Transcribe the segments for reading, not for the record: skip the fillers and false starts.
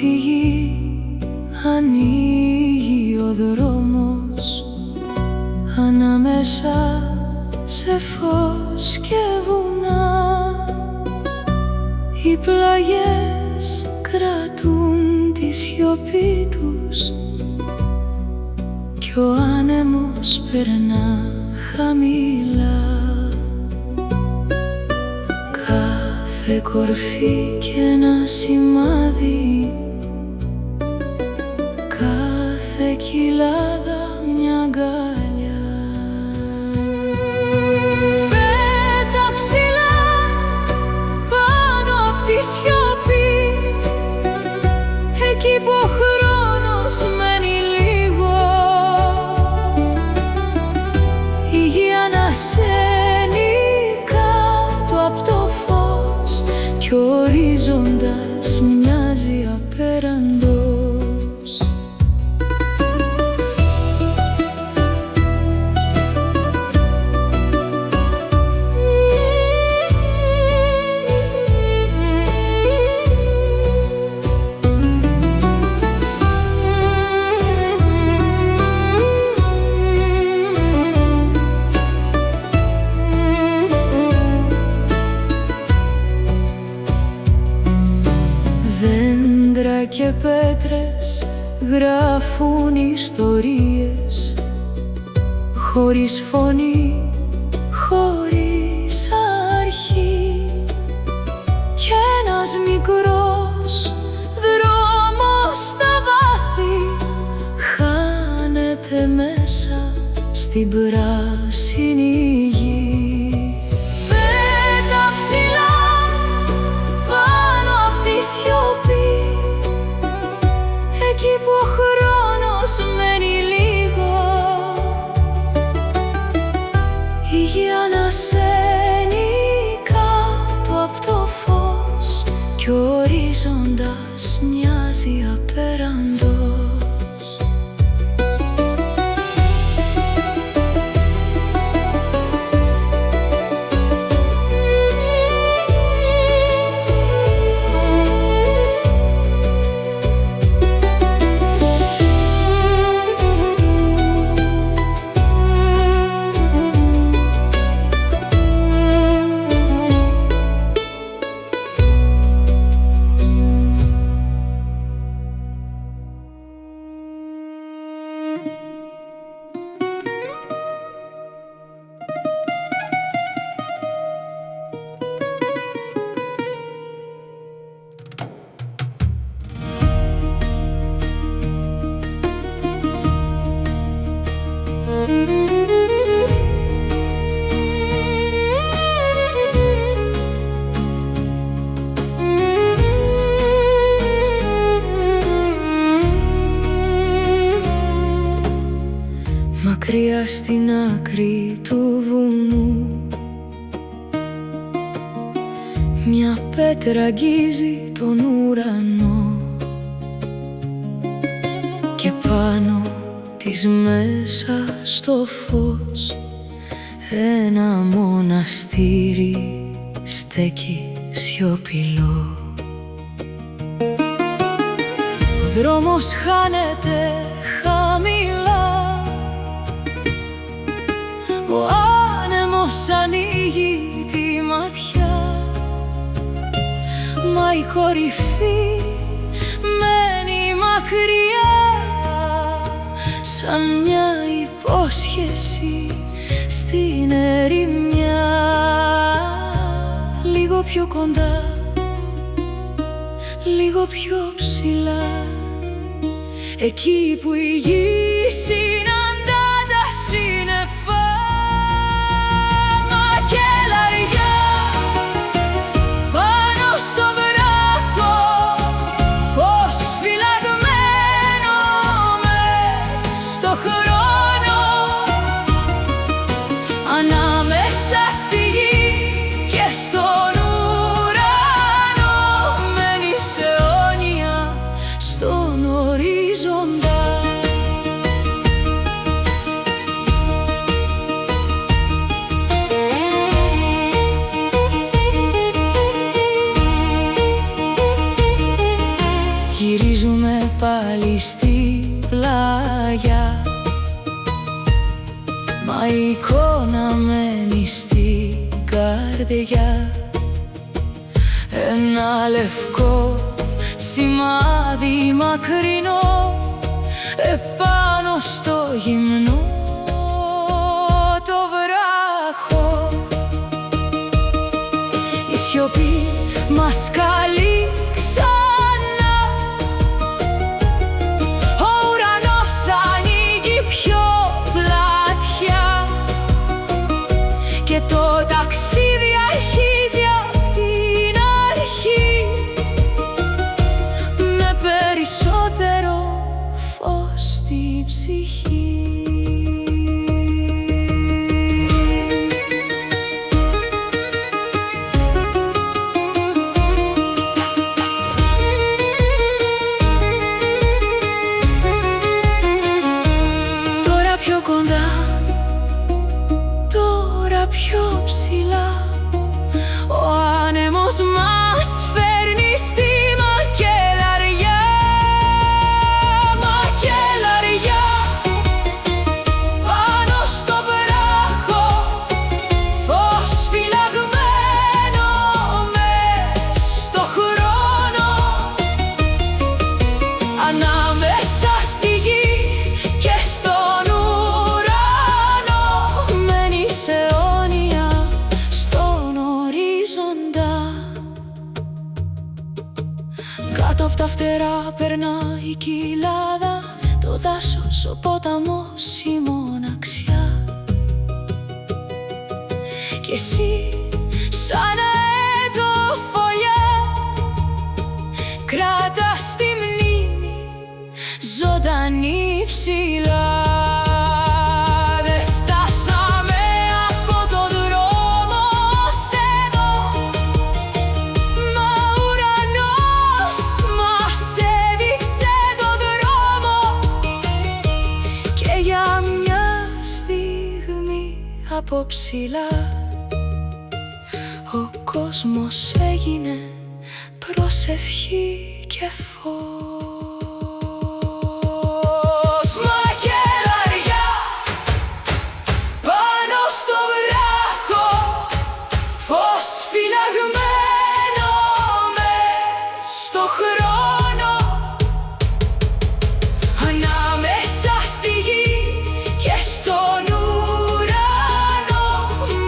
φύγει, ανοίγει ο δρόμος ανάμεσα σε φως και βουνά. Οι πλαγιές κρατούν τη σιωπή τους κι ο άνεμος περνά χαμηλά. Κάθε κορφή κι ένα σημάδι, κάθε κοιλάδα μια αγκαλιά. Πέτα ψηλά πάνω απ' τη σιωπή, εκεί που ο χρόνος μένει λίγο, η γη ανασένει κάτω απ' το φως κι ο ορίζοντας μοιάζει απέραντος. Δέντρα και πέτρες γράφουν ιστορίες, χωρίς φωνή, χωρίς αρχή. Κι ένας μικρός δρόμος στα βάθη χάνεται μέσα στην πράσινη γη. Πέτα ψηλά πάνω απ' τη σιωπή, εκεί που ο χρόνος μένει λίγο, η γη ανασένει κάτω απ' το φως κι ο ορίζοντας μοιάζει απέραντος. Μακριά στην άκρη του βουνού, μια πέτρα αγγίζει τον ουρανό και πάνω της μέσα στο φως ένα μοναστήρι στέκει σιωπηλό. Ο δρόμος χάνεται χαμηλά, ο άνεμος ανοίγει τη ματιά, μα η κορυφή μένει μακριά, σαν μια υπόσχεση στην ερημιά. Λίγο πιο κοντά, λίγο πιο ψηλά, εκεί που η γη συναντά τα σύννεφα. Μακελαριά πάνω στο βράχο, φως φυλαγμένο μες στο χρόνο, ανάμεσα στη γη και στον ουρανό, μένεις αιώνια στον ορίζοντα. γυρίζουμε πάλι στη πλάγια, μα η εικόνα μένει στην καρδιά. Ένα λευκό σημάδι μακρινό επάνω στο γυμνό το βράχο. Η σιωπή μας καλεί ξανά, ο ουρανός ανοίγει πιο πλατιά και το ταξίδι αρχίζει απ' την αρχή, με περισσότερο φως στη ψυχή. Τώρα πιο κοντά, τώρα πιο ψηλά, ο άνεμος μας φέρνει στη μακελαριά. Μακελαριά, πάνω στο βράχο, φως φυλαγμένο μες στο χρόνο. Ανάμεσα στη γη και στον ουρανό μένεις αιώνια στον ορίζοντα. Κάτω απ' τα φτερά περνάει η κοιλάδα, το δάσος, ο ποταμός, η μοναξιά. Κι εσύ σαν αέτο φωλιά κράτας τη μνήμη ζωντανή ψηλά. Δεν φτάσαμε από το δρόμο ως εδώ, μα ο ουρανός μας έδειξε το δρόμο. Και για μια στιγμή από ψηλά ο κόσμος έγινε προσευχή και φως. Μακελαριά, πάνω στο βράχο, φως φυλαγμένο μες στο χρόνο. Ανάμεσα στη γη και στον ουρανό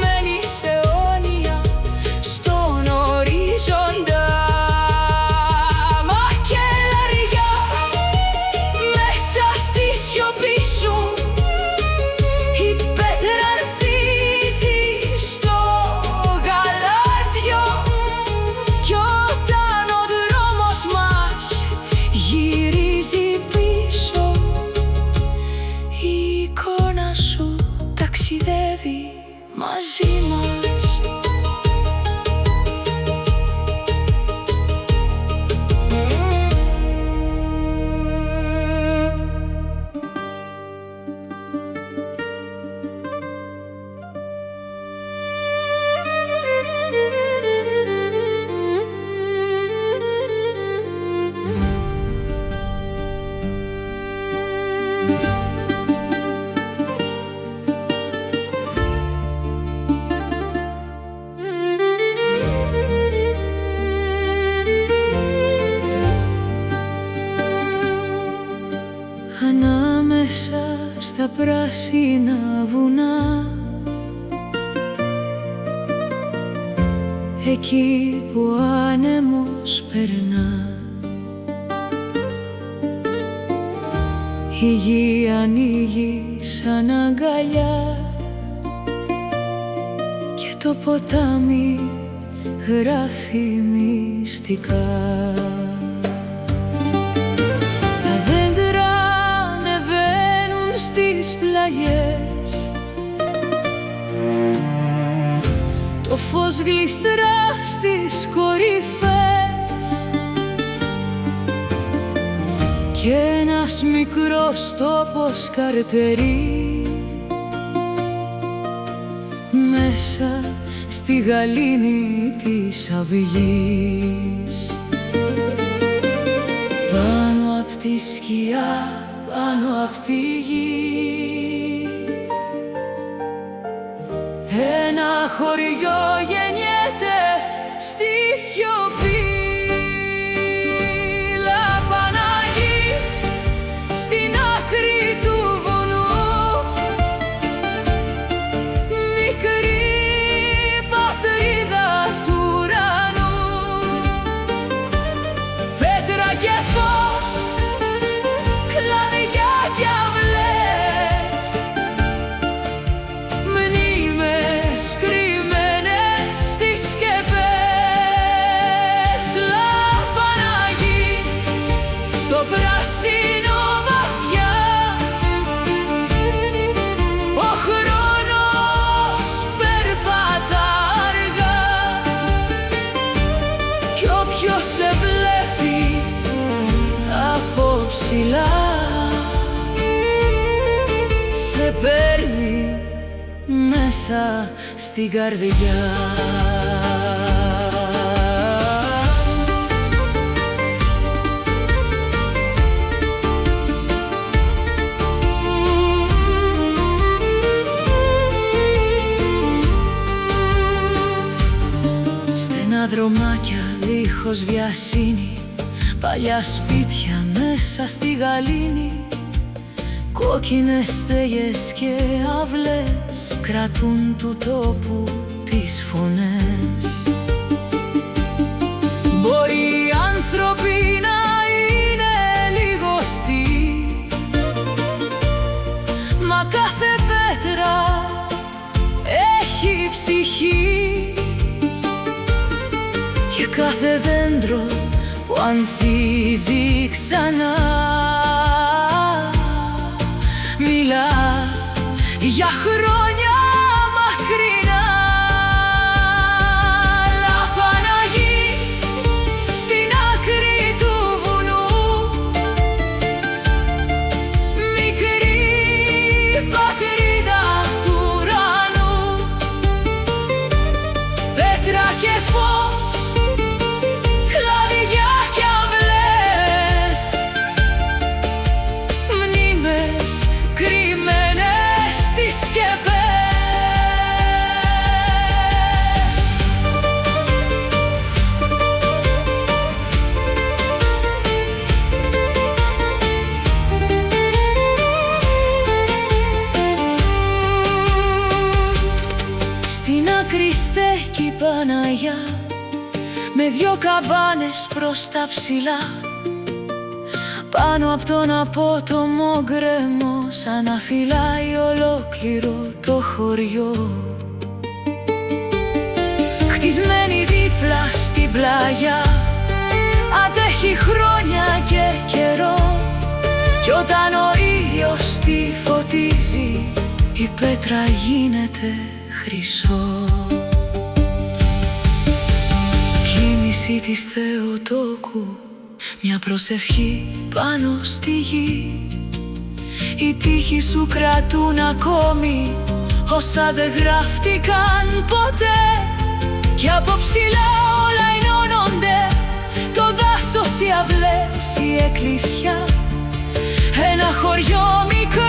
μένεις αιώνια στον ορίζοντα. Μακελαριά, μέσα στη σιωπή σου η πέτρα ανθίζει στο γαλάζιο. Κι όταν ο δρόμος μας γυρίζει πίσω, η εικόνα σου ταξιδεύει μαζί μας. Ανάμεσα στα πράσινα βουνά, εκεί που ο άνεμος περνά, η γη ανοίγει σαν αγκαλιά και το ποτάμι γράφει μυστικά. Τα δέντρα ανεβαίνουν στις πλαγιές, το φως γλιστρά στις κορυφές και ένας μικρός τόπος καρτερεί μέσα στη γαλήνη της αυγής. τη σκιά πάνω απ' τη γη. Ένα χωριό γεννιέται στη σιωπή. Λαπαναγή στην άκρη του βουνού, μικρή πατρίδα του ουρανού. Πέτρα και φως, κλαδιά κι αυλές, μνήμες κρυμμένες στις σκεπές. Λαπαναγή στο πράσινο βαθιά, ο χρόνος περπατά αργά κι όποιος σε βλέπει από ψηλά σε παίρνει μέσα στην καρδιά. Στενά δρομάκια δίχως βιασύνη, παλιά σπίτια μέσα στη γαλήνη, κόκκινες στέγες και αυλές κρατούν του τόπου τις φωνές. Μπορεί οι άνθρωποι να είναι λιγοστοί, μα κάθε πέτρα έχει ψυχή και κάθε δέντρο που ανθίζει ξανά μιλά για χρόνια μακρινά. Λαπαναγή στην άκρη του βουνού, μικρή πατρίδα του ουρανού. Πέτρα και φως, κλαδιά κι αυλές, μνήμες κρυμμένες στις σκεπές. Στην άκρη στέκει η Παναγιά με δυο καμπάνες προς τα ψηλά, πάνω απ' τον απότομο γκρεμό, σαν να φυλάει ολόκληρο το χωριό. Χτισμένη δίπλα στην πλάγια, αντέχει χρόνια και καιρό, κι όταν ο ήλιος τη φωτίζει, η πέτρα γίνεται χρυσό. Κίνηση της Θεοτόκου, μια προσευχή πάνω στη γη. Οι τοίχοι σου κρατούν ακόμη όσα δεν γράφτηκαν ποτέ, κι από ψηλά όλα ενώνονται, το δάσος, οι αυλές, η εκκλησιά. Ένα χωριό μικρό